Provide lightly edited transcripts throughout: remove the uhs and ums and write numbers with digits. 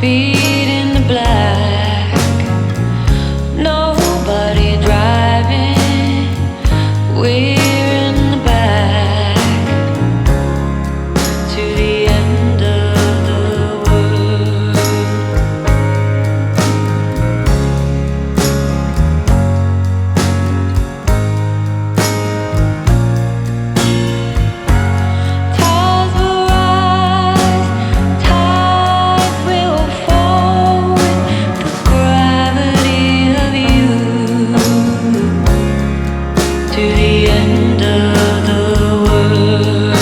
speed in the black. Nobody driving. We're in the back to the end of the world. Tides will rise, tides will fall with the gravity of you to the end of the world.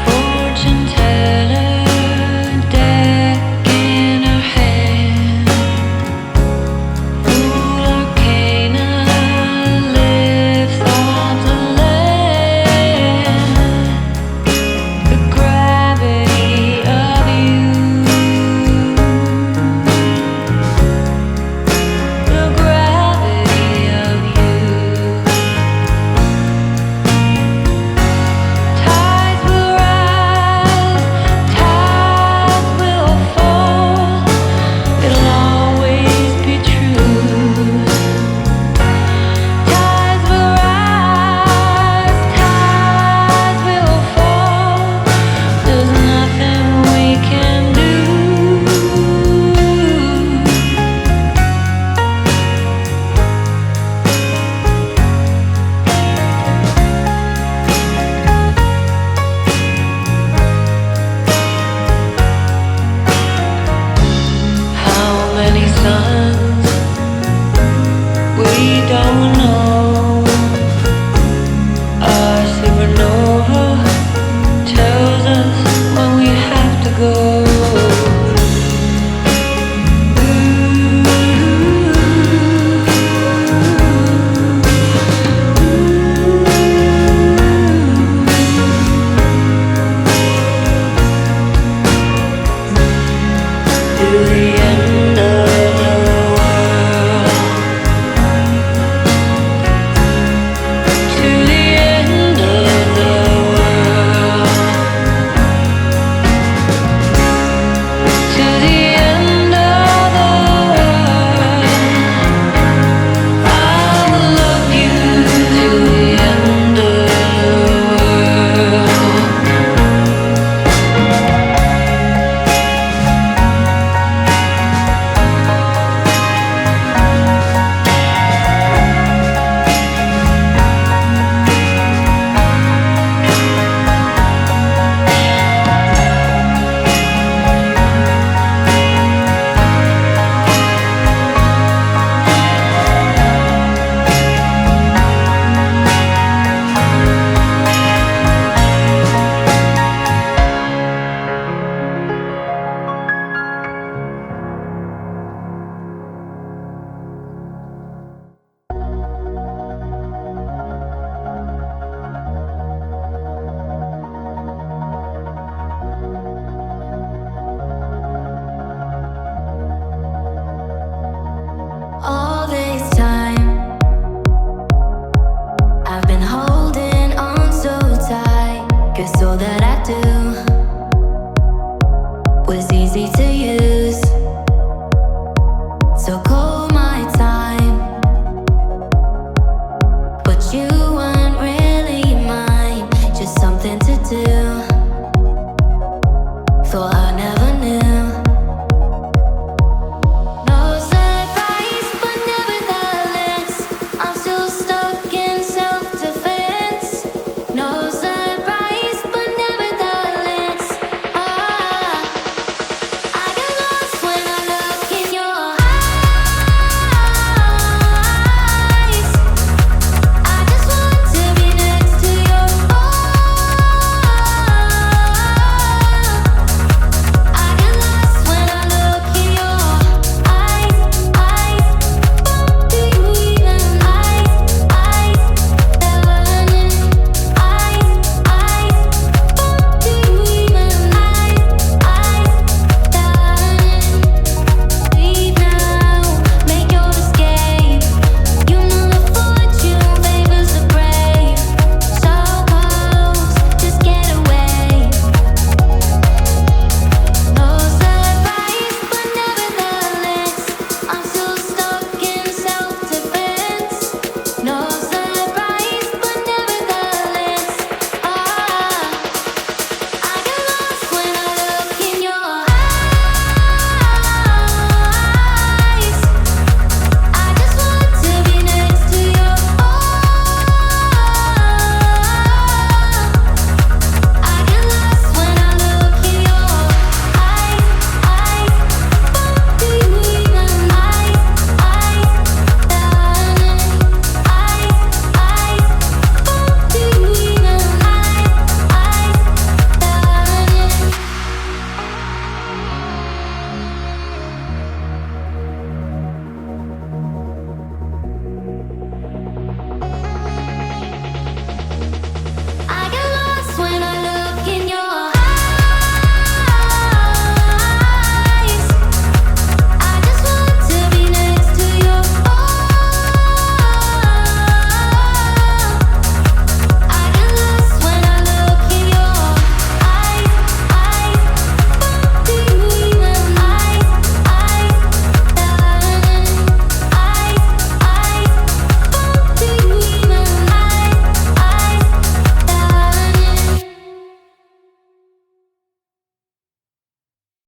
Fortune teller, deck in her hand. Fool arcana lives on the land. The gravity of you. The gravity of you. Tides will rise, tides will fall. It'll always be true. Tides will rise, tides will fall. There's nothing we can do. How many suns we don't know. Our supernova tells us when we have to go. To the end of the world. To the end of the world. To the end of the world. I will love you to the end of the world. All this time, I've been holding on so tight, 'cause all that I do was easy to use. So cold.